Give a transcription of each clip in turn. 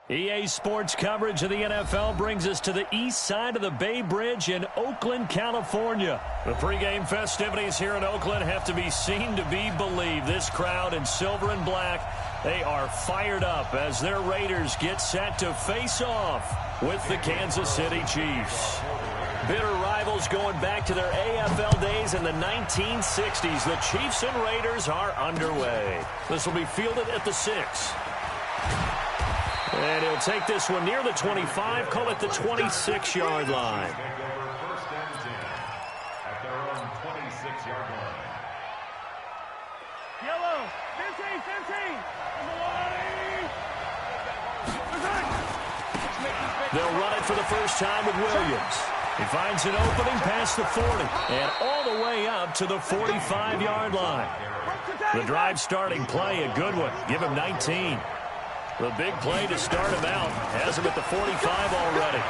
EA Sports coverage of the NFL brings us to the east side of the Bay Bridge in Oakland, California. The pregame festivities here in Oakland have to be seen to be believed. This crowd in silver and black, they are fired up as their Raiders get set to face off with the Kansas City Chiefs. Bitter rivals going back to their AFL days in the 1960s. The Chiefs and Raiders are underway. This will be fielded at the 6. And he'll take this one near the 25, call it the 26-yard line. Yellow, 15, 15. They'll run it for the first time with Williams. He finds an opening past the 40 and all the way up to the 45-yard line. The drive starting play, a good one. Give him 19. The big play to start him out. Has him at the 45 already.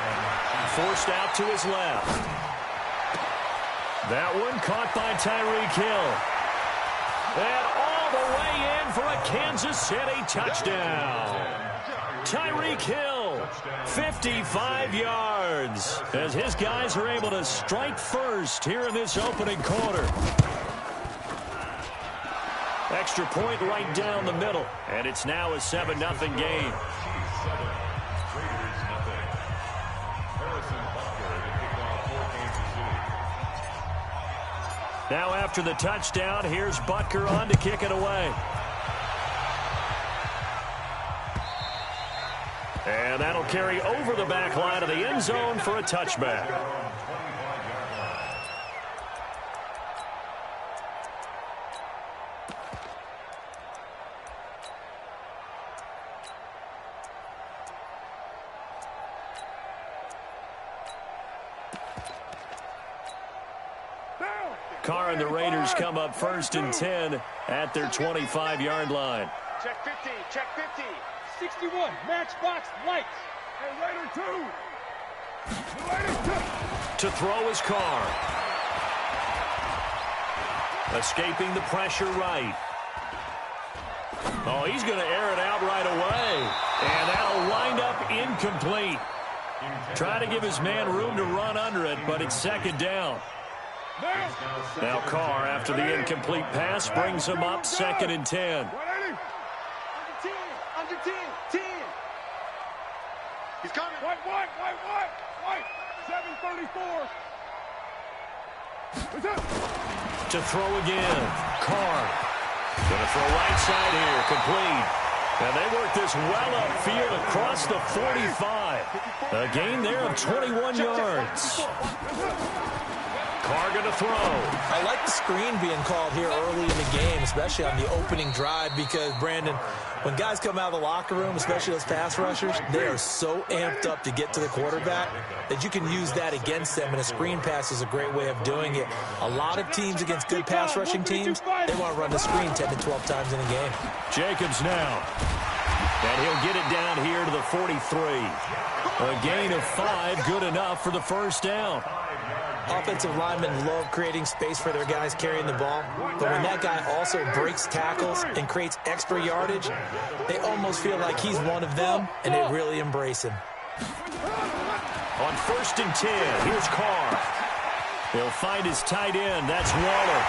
Forced out to his left. That one caught by Tyreek Hill. And all the way in for a Kansas City touchdown. Tyreek Hill, 55 yards. As his guys are able to strike first here in this opening quarter. Extra point right down the middle. And it's now a 7-0 game. Now after the touchdown, here's Butker on to kick it away. And that'll carry over the back line of the end zone for a touchback. Carr and the Raiders come up 1st and 10 at their 25-yard line. Check 50, check 50. 61, matchbox lights. Hey, Raider 2. Raider 2. To throw is Carr. Escaping the pressure right. Oh, he's going to air it out right away. And that'll wind up incomplete. Trying to give his man room to run under it, but it's 2nd down. Now Carr, after the incomplete pass, brings him up 2nd and 10. Under 10, 10. He's coming. White. 734. To throw again. Carr. Going to throw right side here. Complete. And they work this well upfield across the 45. A gain there of 21 yards. Carr going to throw. I like the screen being called here early in the game, especially on the opening drive, because, Brandon, when guys come out of the locker room, especially those pass rushers, they are so amped up to get to the quarterback that you can use that against them, and a screen pass is a great way of doing it. A lot of teams against good pass rushing teams, they want to run the screen 10 to 12 times in a game. Jacobs now. And he'll get it down here to the 43. A gain of 5, good enough for the first down. Offensive linemen love creating space for their guys carrying the ball, but when that guy also breaks tackles and creates extra yardage, they almost feel like he's one of them, and they really embrace him. On 1st and 10, here's Carr. He'll find his tight end. That's Waller.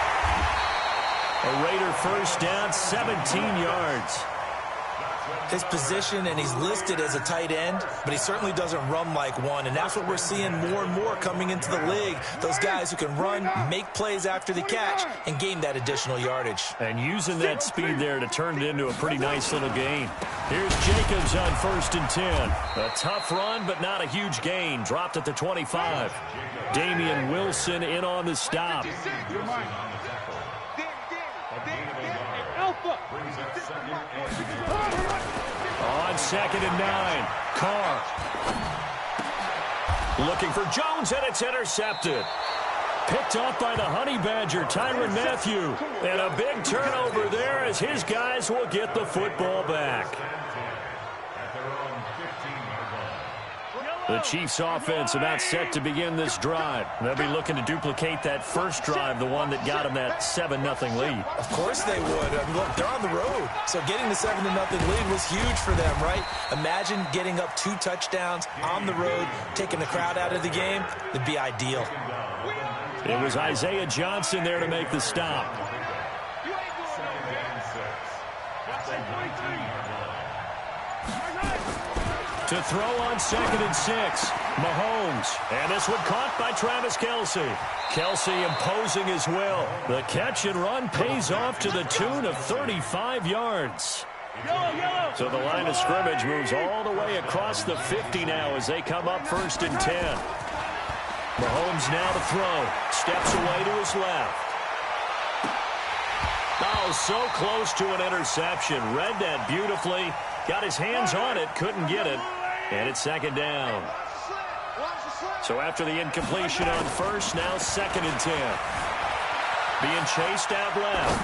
A Raider first down, 17 yards. His position, and he's listed as a tight end, but he certainly doesn't run like one, and that's what we're seeing more and more coming into the league. Those guys who can run, make plays after the catch, and gain that additional yardage. And using that speed there to turn it into a pretty nice little gain. Here's Jacobs on 1st and 10. A tough run, but not a huge gain. Dropped at the 25. Damian Wilson in on the stop. On 2nd and 9, Carr. Looking for Jones, and it's intercepted. Picked up by the Honey Badger, Tyrann Mathieu. And a big turnover there as his guys will get the football back. The Chiefs offense about set to begin this drive. They'll be looking to duplicate that first drive, the one that got them that 7-0 lead. Of course they would. I mean, look, they're on the road. So getting the 7-0 lead was huge for them, right? Imagine getting up 2 touchdowns on the road, taking the crowd out of the game. It'd be ideal. It was Isaiah Johnson there to make the stop. To throw on 2nd and 6, Mahomes. And this one caught by Travis Kelce. Kelce imposing his will. The catch and run pays off to the tune of 35 yards. So the line of scrimmage moves all the way across the 50 now as they come up 1st and 10. Mahomes now to throw. Steps away to his left. Oh, so close to an interception. Read that beautifully. Got his hands on it. Couldn't get it. And it's 2nd down. So after the incompletion on 1st, now 2nd and 10. Being chased out left.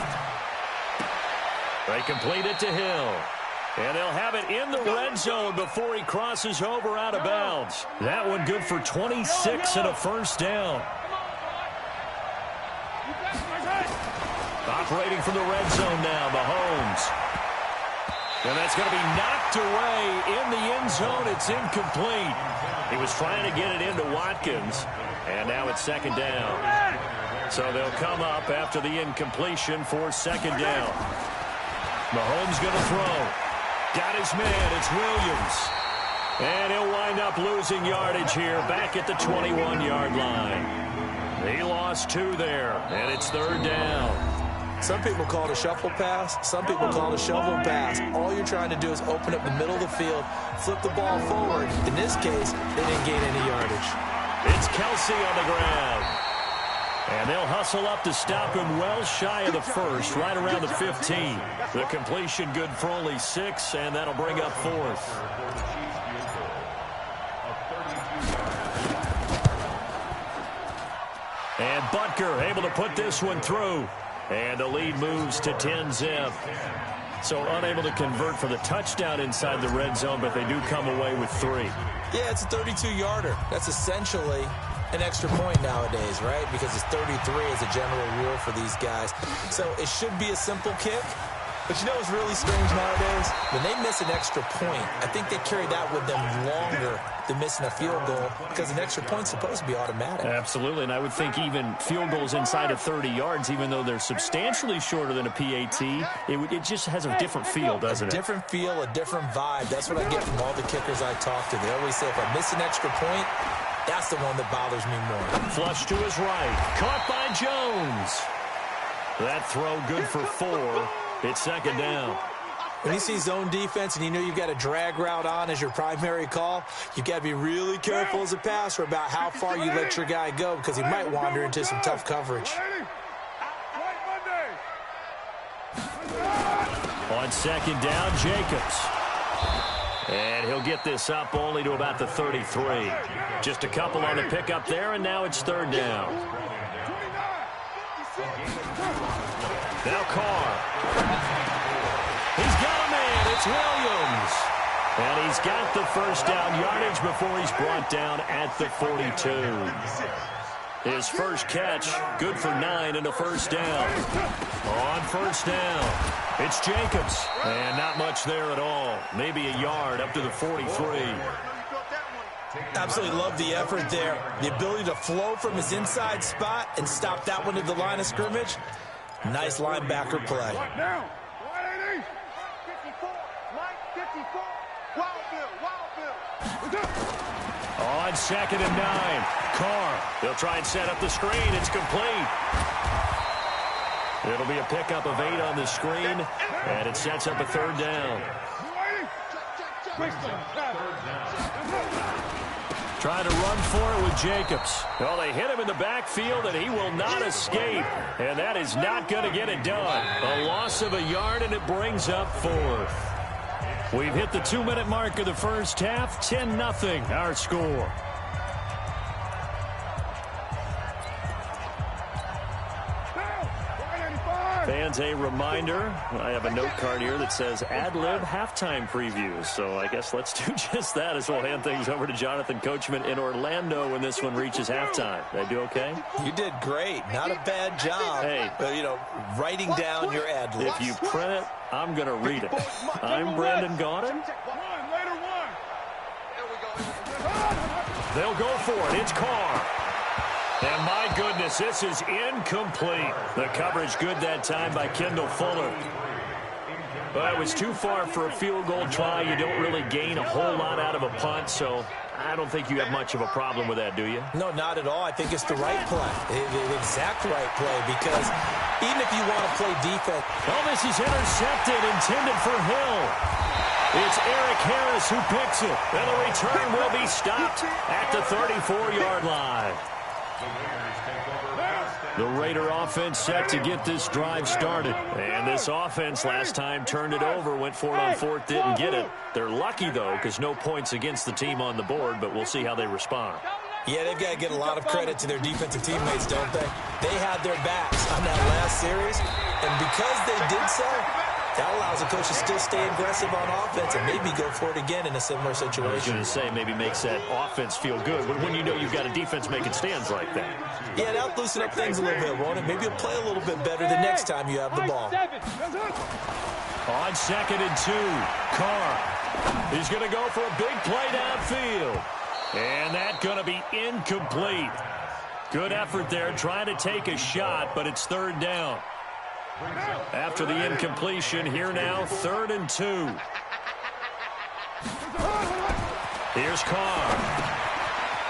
They complete it to Hill. And they'll have it in the red zone before he crosses over out of bounds. That one good for 26 and a 1st down. Operating from the red zone now, Mahomes. And that's going to be knocked away in the end zone. It's incomplete. He was trying to get it into Watkins. And now it's 2nd down. So they'll come up after the incompletion for 2nd down. Mahomes going to throw. Got his man. It's Williams. And he'll wind up losing yardage here back at the 21-yard line. He lost 2 there, and it's 3rd down. Some people call it a shuffle pass. Some people call it a shovel pass. All you're trying to do is open up the middle of the field, flip the ball forward. In this case, they didn't gain any yardage. It's Kelce on the ground. And they'll hustle up to stop him well shy of the 1st, right around the 15. The completion good for only 6, and that'll bring up 4th. And Butker able to put this one through. And the lead moves to 10-zip. So unable to convert for the touchdown inside the red zone, but they do come away with 3. Yeah, it's a 32-yarder. That's essentially an extra point nowadays, right? Because it's 33 as a general rule for these guys. So it should be a simple kick. But you know what's really strange nowadays? When they miss an extra point, I think they carry that with them longer than missing a field goal because an extra point's supposed to be automatic. Absolutely, and I would think even field goals inside of 30 yards, even though they're substantially shorter than a PAT, it just has a different feel, doesn't it? A different feel, a different vibe. That's what I get from all the kickers I talk to. They always say if I miss an extra point, that's the one that bothers me more. Flush to his right. Caught by Jones. That throw good for 4. It's 2nd down. When you see zone defense and you know you've got a drag route on as your primary call, you've got to be really careful as a passer about how far you let your guy go because he might wander into some tough coverage. On 2nd down, Jacobs. And he'll get this up only to about the 33. Just a couple on the pickup there, and now it's 3rd down. Now Carr. He's got a man. It's Williams. And he's got the 1st down yardage before he's brought down at the 42. His first catch, good for 9 and a 1st down. On 1st down, it's Jacobs. And not much there at all. Maybe a yard up to the 43. Absolutely love the effort there. The ability to flow from his inside spot and stop that one at the line of scrimmage. Nice linebacker play. Now, 180. 54, Mike 54. Wild Bill. On 2nd and 9, Carr. They'll try and set up the screen. It's complete. It'll be a pickup of 8 on the screen, and it sets up a 3rd down. Trying to run for it with Jacobs. Well, they hit him in the backfield, and he will not escape. And that is not going to get it done. A loss of a yard, and it brings up 4th. We've hit the 2-minute mark of the first half. 10-0, our score. Fans, a reminder, I have a note card here that says ad-lib halftime previews. So I guess let's do just that as we'll hand things over to Jonathan Coachman in Orlando when this one reaches halftime. Did I do okay? You did great. Not a bad job. Hey. Writing down your ad-lib. If you print it, I'm going to read it. I'm Brandon Gaudin. They'll go for it. It's Carr. And my goodness, this is incomplete. The coverage good that time by Kendall Fuller. But it was too far for a field goal try. You don't really gain a whole lot out of a punt, so I don't think you have much of a problem with that, do you? No, not at all. I think it's the right play, the exact right play, because even if you want to play defense. Oh, this is intercepted, intended for Hill. It's Eric Harris who picks it. And the return will be stopped at the 34-yard line. The Raider offense set to get this drive started. And this offense last time turned it over, went for it on fourth, didn't get it. They're lucky, though, because no points against the team on the board, but we'll see how they respond. Yeah, they've got to get a lot of credit to their defensive teammates, don't they? They had their backs on that last series, and because they did so, that allows the coach to still stay aggressive on offense and maybe go for it again in a similar situation. I was going to say, maybe makes that offense feel good when you know you've got a defense making stands like that. Yeah, that'll loosen up things a little bit, won't it? Maybe you'll play a little bit better the next time you have the ball. On 2nd and 2, Carr. He's going to go for a big play downfield. And that's going to be incomplete. Good effort there, trying to take a shot, but it's 3rd down. After the incompletion, here now, 3rd and 2. Here's Carr.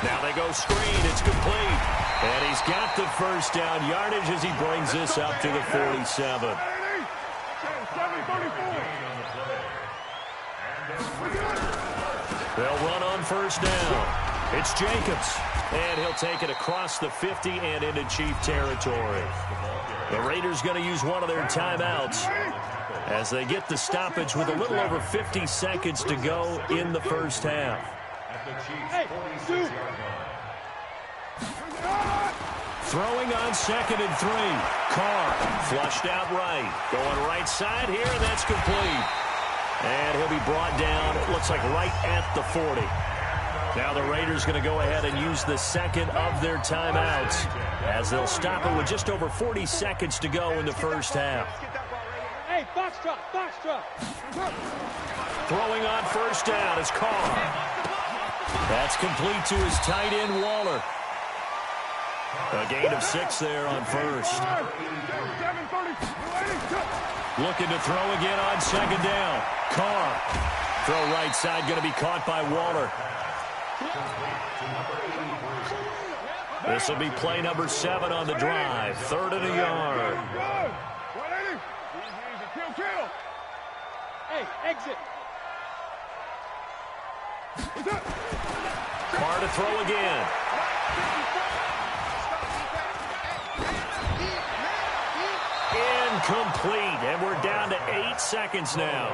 Now they go screen. It's complete. And he's got the first down yardage as he brings this up to the 47. They'll run on 1st down. It's Jacobs. And he'll take it across the 50 and into Chief territory. The Raiders going to use one of their timeouts as they get the stoppage with a little over 50 seconds to go in the first half. Throwing on 2nd and 3. Carr flushed out right. Going right side here, and that's complete. And he'll be brought down, it looks like right at the 40. Now the Raiders going to go ahead and use the second of their timeouts as they'll stop it with just over 40 seconds to go in the first half. Hey, box drop, box drop. Throwing on 1st down is Carr. That's complete to his tight end, Waller. A gain of 6 there on 1st. Looking to throw again on 2nd down. Carr. Throw right side going to be caught by Waller. This will be play number 7 on the drive. 3rd and a yard. Hey, exit. Carr to throw again. Incomplete, and we're down to 8 seconds now.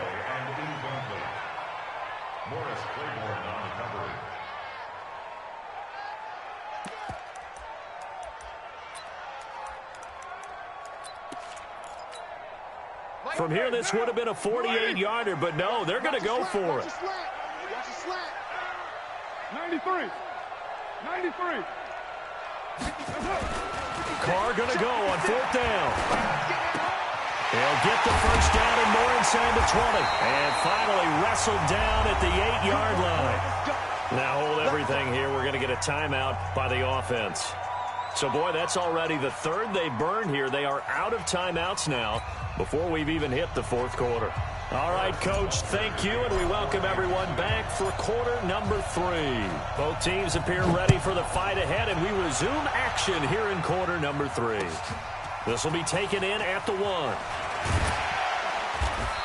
From here, this would have been a 48-yarder, but no, they're going to go for it. 93. 93. Carr going to go on 4th down. He'll get the first down and more inside the 20. And finally wrestled down at the 8-yard line. Now hold everything here. We're going to get a timeout by the offense. So, boy, that's already the 3rd they burned here. They are out of timeouts now before we've even hit the 4th quarter. All right, Coach, thank you, and we welcome everyone back for quarter number 3. Both teams appear ready for the fight ahead, and we resume action here in quarter number 3. This will be taken in at the 1.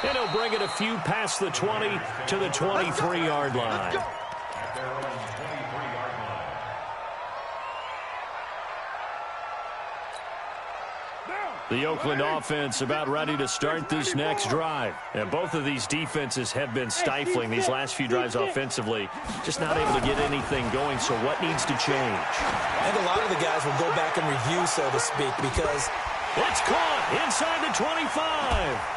And he'll bring it a few past the 20 to the 23-yard line. The Oakland offense about ready to start this next drive. And both of these defenses have been stifling these last few drives offensively. Just not able to get anything going, so what needs to change? I think a lot of the guys will go back and review, so to speak, because It's caught inside the 25.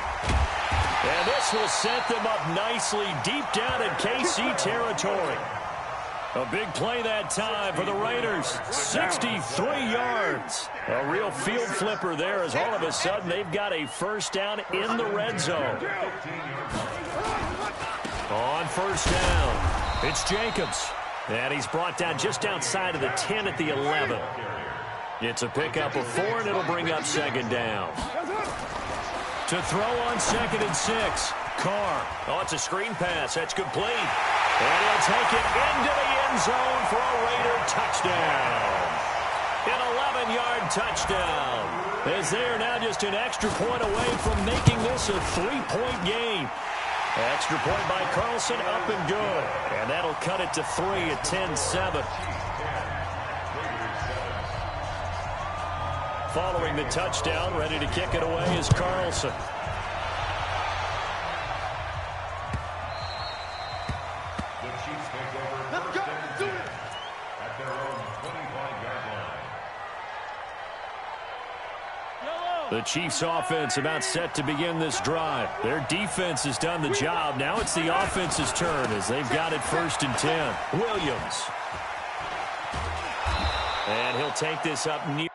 And this will set them up nicely deep down in KC territory. A big play that time for the Raiders. 63 yards. A real field flipper there as all of a sudden they've got a first down in the red zone. On first down, it's Jacobs. And he's brought down just outside of the 10 at the 11. It's a pickup of 4, and it'll bring up second down. To throw on 2nd and 6. Carr. Oh, it's a screen pass. That's complete. And he'll take it into the end zone for a Raider touchdown. An 11-yard touchdown. As they are now just an extra point away from making this a 3-point game. Extra point by Carlson, up and good. And that'll cut it to 3 at 10-7. Following the touchdown, ready to kick it away is Carlson. The Chiefs offense about set to begin this drive. Their defense has done the job. Now it's the offense's turn as they've got it 1st and 10. Williams. And he'll take this up near.